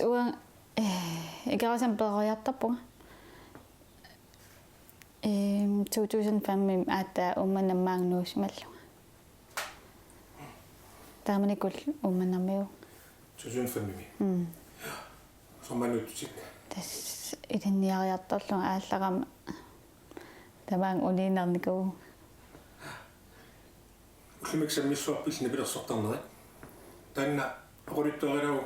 uang ikawasan bedriartarpunga 2005 ata ummanammaangnuusmallu taamanikul ummanarmiu 2005 sommanuutsik tas ilinniariartorlunga aallarama tamaang uniinerniku уллимиксаммиссуарпил нипилерсортарнери таанна оқулитторилау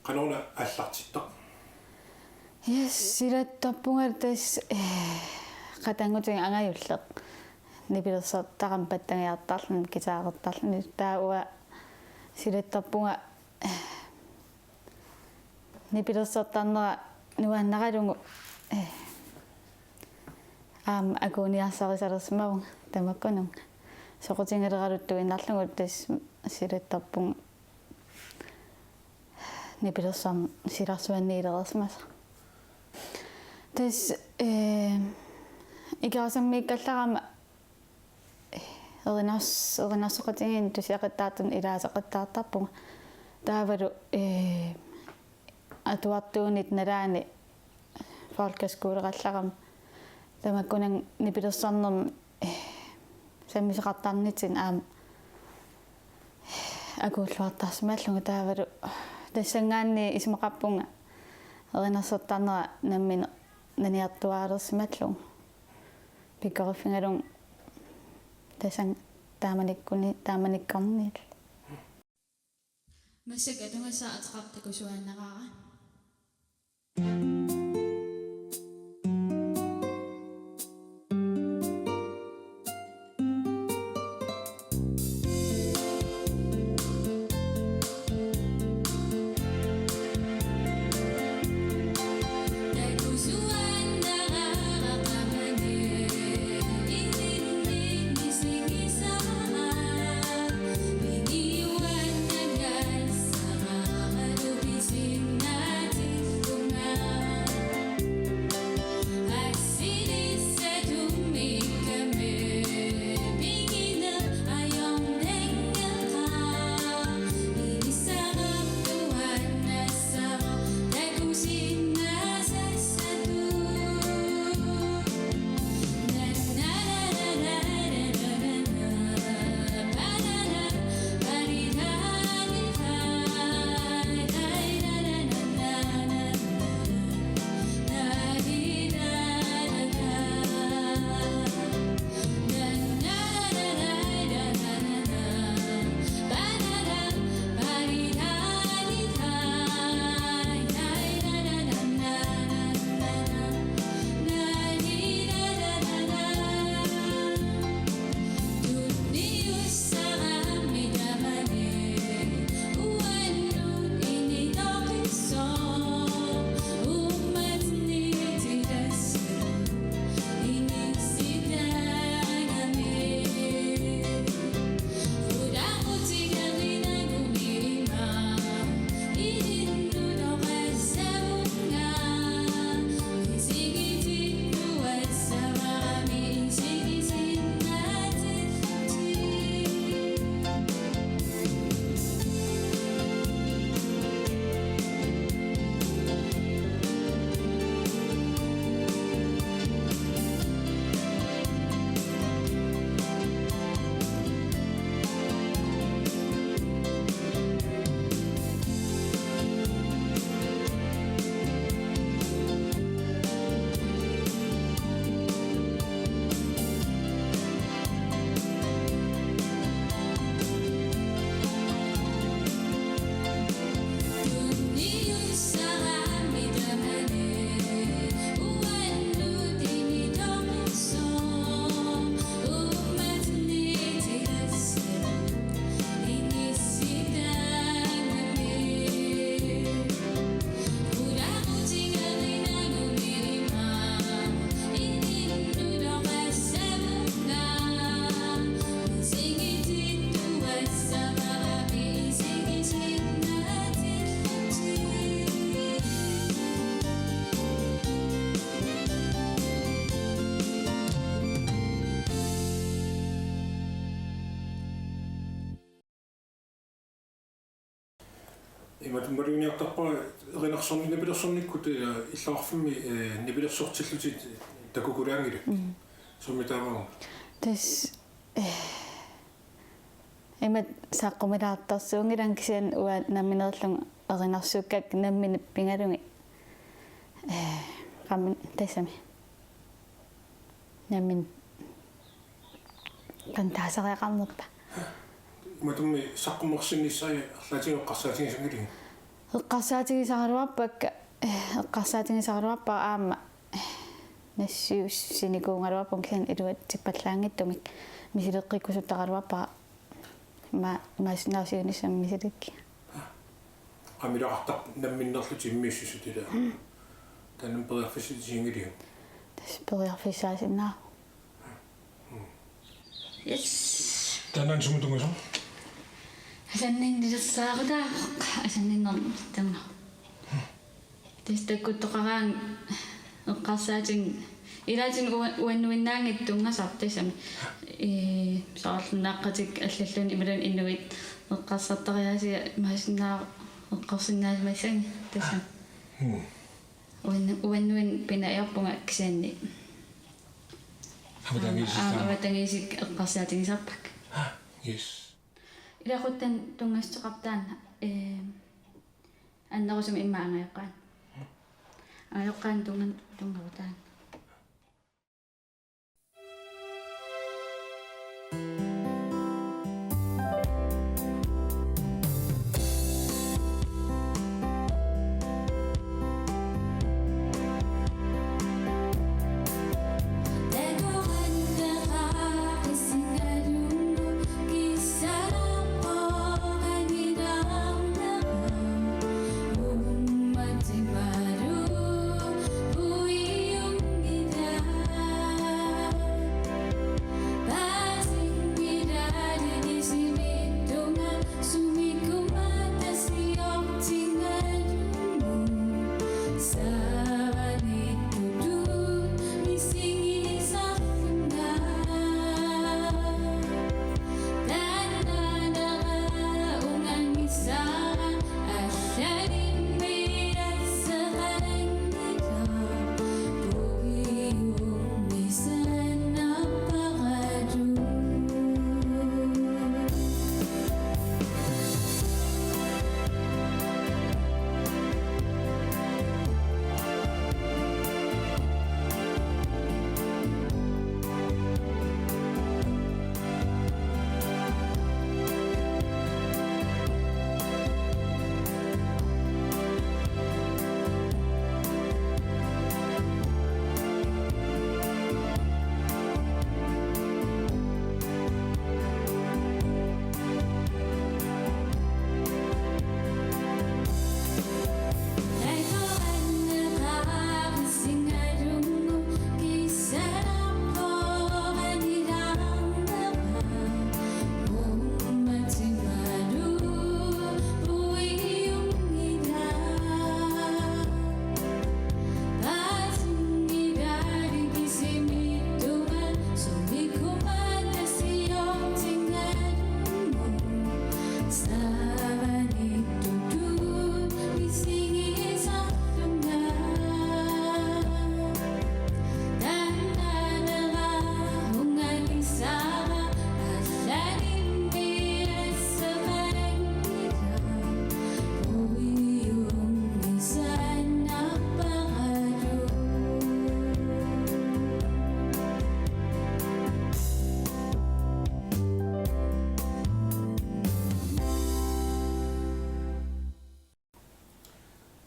канорна ааллартиттақ yes silattarpunga tas qatangutun angajulleq nipilersortarам паттангиартарлун китаақертарлун таауа silattarpunga nipilersortarnera nuannaqalungu акуниарсарисалерсмагун тамаккунун соқутингалералутту иннарлугут тас silattarpunga нипилерсарн силарсуанниилерерсмаса тас икаасаммииккалларама эринарсоқатингин тусиақиттаатун илаасақиттаартарпунга таавалу атуартуунит налаани фолкаскуулеқалларама тамаккунан нипилерсарнерми саммисеқартарнитин аама акууллуартарсимааллунга таавалу тассангаанни исмақарпунга эринарсортарнера наммина наниартуаалерсималлуг пиккориффингалун тасан тааманиккарнил массака тунгасаа атеқартакусуааннераара иматуммалуниартарпара эринарсорни напилерсорниккут иллаарфимми напилерсортиллутит такукулаангилак суммитаамаа тас имат саққумилаартарсуунгилан кисиан уа наминерлун эринарсууккак наммин пингалунги qammin tasami наммин кантаасариақарнерпа матумми саққумерсинниссаа арлаатигеққарсаатигисангилин эққарсаатигисаруарпакка эққарсаатигисаруарпаа аама нассиус синикуунгалуарпун кисан илуат типпаллаангиттумик мисилеққиккусуттақалуарпаа маасинаусигунissam мисиликки амилаартар намминнерлути иммиуссусутила танам перфиситигингилиу тас перфисаасиннаа Yes. танан сумутунгасо Асаннингилерсааруда асаннингор тамма. Тестаккуттоқараан эққарсаатин илаатин уаннуиннаангиттунгасартасами саарлуннааққатик аллаллун ималун иннуит эққарсартариаасиа маасиннаа эққарсиннаасмассан тасам уаннуин пинаярпунга кисаанни аватангисик эққарсаатигисарпак yes илахуттан тунгастеқартаана аннерусум иммаангаяққаан аёққаан тунгавутаан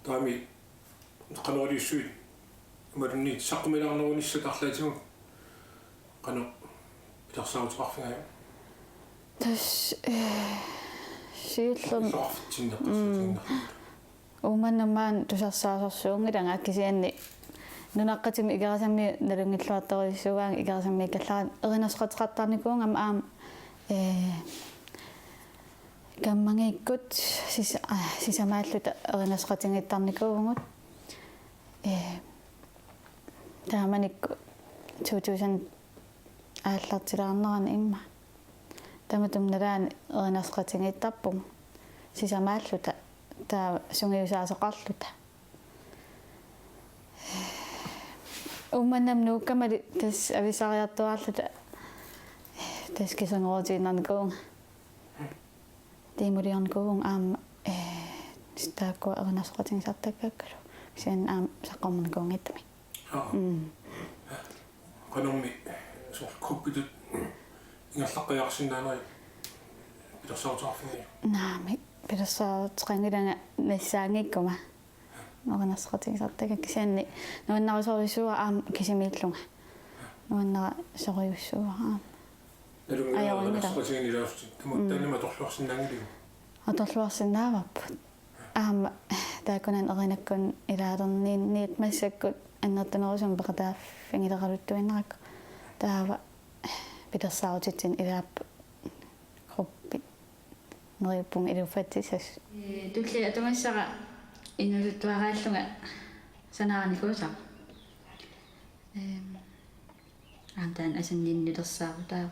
таами канаалиуссуит марни саққумилаарнерунissатарлаатигу қано питарсаутеқарфигаа тас сииллун сорфтиннеқарфитиннер уманнамаан тусарсаасорсуунгилан аккисианни нунаққатими игарасамми налунгиллуарторисугаан игарасамми калларан эринерсеқатеқартарникуунгам аам каммангиккут сисамааллута эринерсеқатингиттарникуугунгут тааманикку 2000 ааллартилаарнерани имма таматум налаани эринерсеқатингиттарпум сисамааллута taa sungiusaasoqarluta ummanam nuukkamali tas avisariartuarluta tas kisongotiinarnikuunga tiimuliarnikuunga aamma staakku erinasqatingsartakkaakkalu sen aam saqqornikuungittami qanormi so kuppitut ingerlaqqajarsinnaaneri pilersaartarfingi naami pilersaartqangilanga nassaangikkuma erinasqatingsartakka kisanni nuannarisorisuua aam kisimiillunga nuannara soriussuua aam nalungiarerinasqatingini laasti tamuttaanima torluarsinnaangiliu atorluarsinnaavapпут аама таакунан эринаккун илаалерниинниит массаккут аннертанерусум пекатааффингилералуттуиннеракку таава питерсаутитсин илааппу группи нериуппун илуффатсисас тулли атумассара иннусуттуарааллунга санааникуусаа аамтаан асанниннилерсаару таава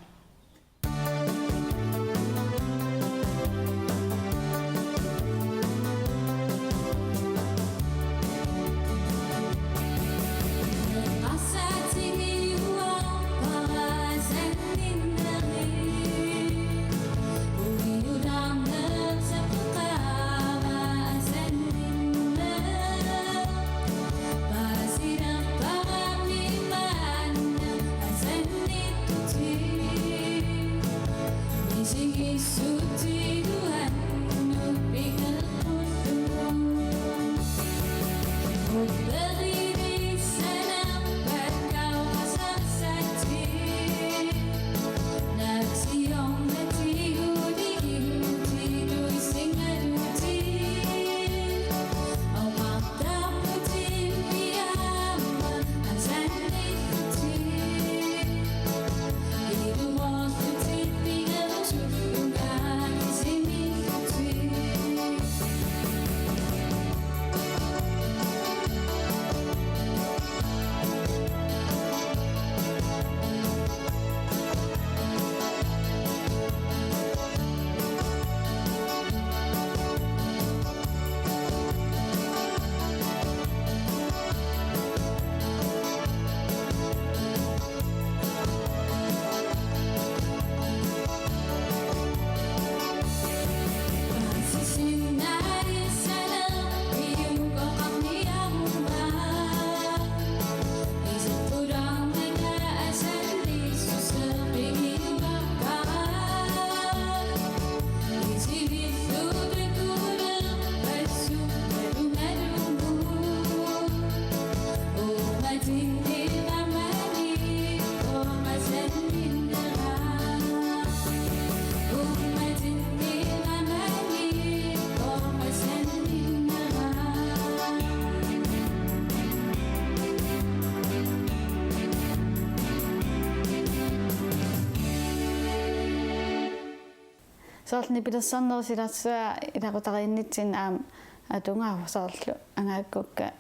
соорни пилерсарнерисиларсуа илакутарииннитсин аам атунгаава соорлу ангааккукка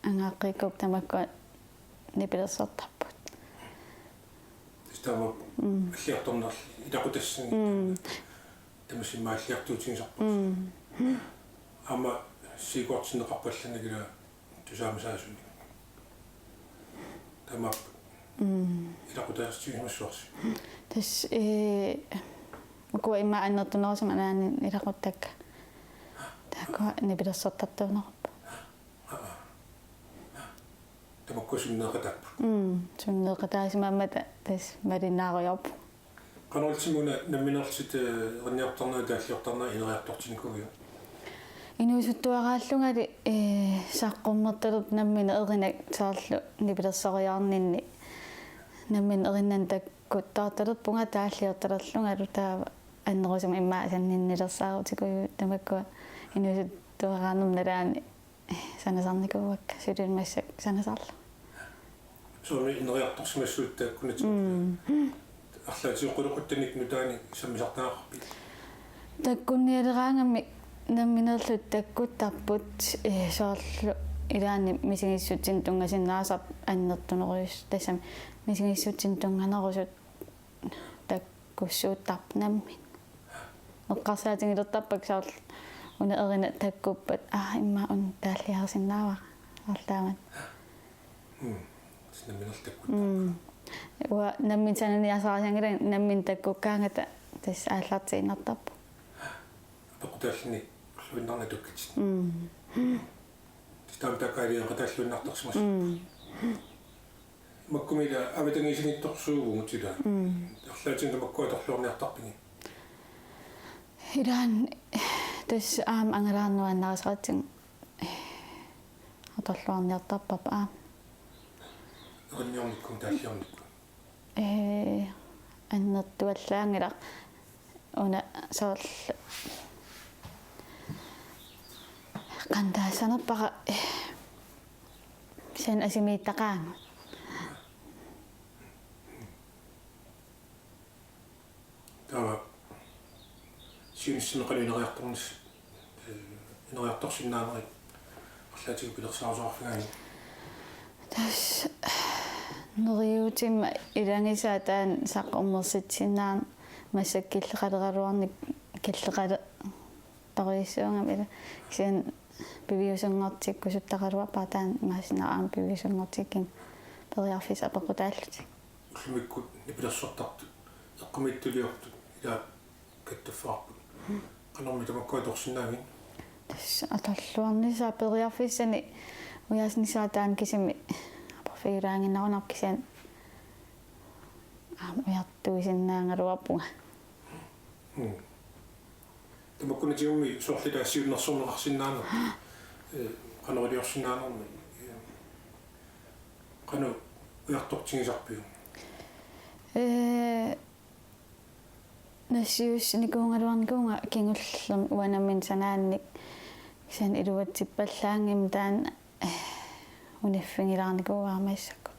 ангааққиккук тамакку нипилерсартарпут става аллиарторнерли илакутассин тамасимааллиартуутингисарпут ама сигуартинеқарпалланагила тусаамасаасуни тамап илакутаастигимассуарси тас муку имма аннертунерусама анаани илақуттакка таакку нипилерсартартуунерпа тамакку суннеқатап суннеқатаасимааммата тас малинаариорпу канаалтимуна намминерлит эрниарторнаа тааллиортарнаа инериартортиникугиу инуусуттуарааллунгали саққуммерталут наммина эринак саарлу нипилерсариаарнинни наммин эриннан таккут таарталут пунга тааллиорталерлунгалу таава аннерусама имма санниннилерсаарутикуйу тамакку инуусуттуарааннум налаани санасарникууакка сулилмассак санасаарла соми инериарторсимассуут тааккунат арлаатиоқулоқуттаник нутаани саммисартаарпи таккунниалераангами намминерлут таккуттарпут соорлу илаани мисигиссутсин тунгасиннаасар аннертунеруйус тассами мисигиссутсин тунганерусут таккуссууттарп наммин эққарсаатингилертарпак соорлу una erina takkuppat imma un taalliarsinnaava арлаамат намминал таккут уа наммин сананиасаасангила наммин таккуккаангата тас ааллартииннартарпу апекутааллини уллуиннарна туккит титам такаалиаqa тааллуиннартарсимас маккумила авитангисинитторсуугу тила ерлаатин тамаккуа торлуорниартарпиги иран тас ангалаарнуаннарисаратсин аторлуарниартарпапа онниорниккум тааллиорникку аннертуаллаангила уна соорл qantaassanerpaqa sen asimiittaqaanga тава синссинеқалинериарторнис инериарторсиннаанери арлаатигу пилерсаарусаарфигаани тас нериутимма илангисаа таан саққуммерситсиннаан массаккиллеқалераруарник киллеқале торисуунгам ила кисен пивиусунгортикку суттақалуа патаан маасинааам пивиусунгортиккин периарфис апеқутааллути уллумиккут нипилерсортарту эққумиттулиорту ила каттаффаарпут канарми тамаккуа торсинаагин тас аторлуарнисаа периарфиссани уяаснисаа таан кисими апофигилаангиннарунар кисен уяртуисиннаангалуарпунга тамаккунатигумми соорлитаассиуннэрсорнеқарсиннаана канерилиорсиннаанерми кану уяртортигисарпиу нассиуссникуунгалуарникуунга кингуллерм уанаммин санаанник кисен илуатсиппаллаангим таан униффингилаарникууаамассакку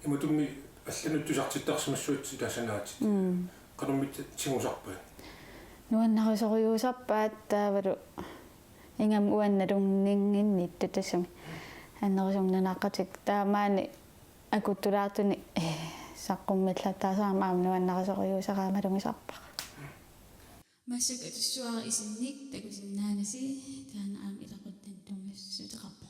иматумми аллануттусартиттарсимассуутси тасанаатит канэрмит тигусарпаа нуаннарисориусарпаат таавалу ингам уанналунгингиннитtu тассами аннерисумнунааққатик таамаани акуттулаартуни саққуммиллаттаасаама нуаннарисориусараамалунгисарпа массак атуссуара исинник такусиннаанаси таана аам илақуттан тумассутеқарпа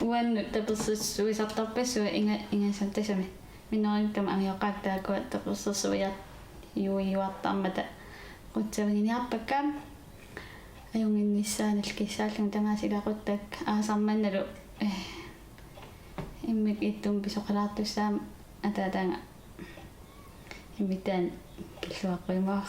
uan tapersussuisartarpassu ingasantasami minorinkam angioqattaakua tapersussuiat yuiuartarmata qutsaviginiarpakkam ajunginnissaanal kissaallum tamaasilaaquttak aasarmannalu immik ittum pisoqalaartussaam ataataanga imitaan killuaqqimaaq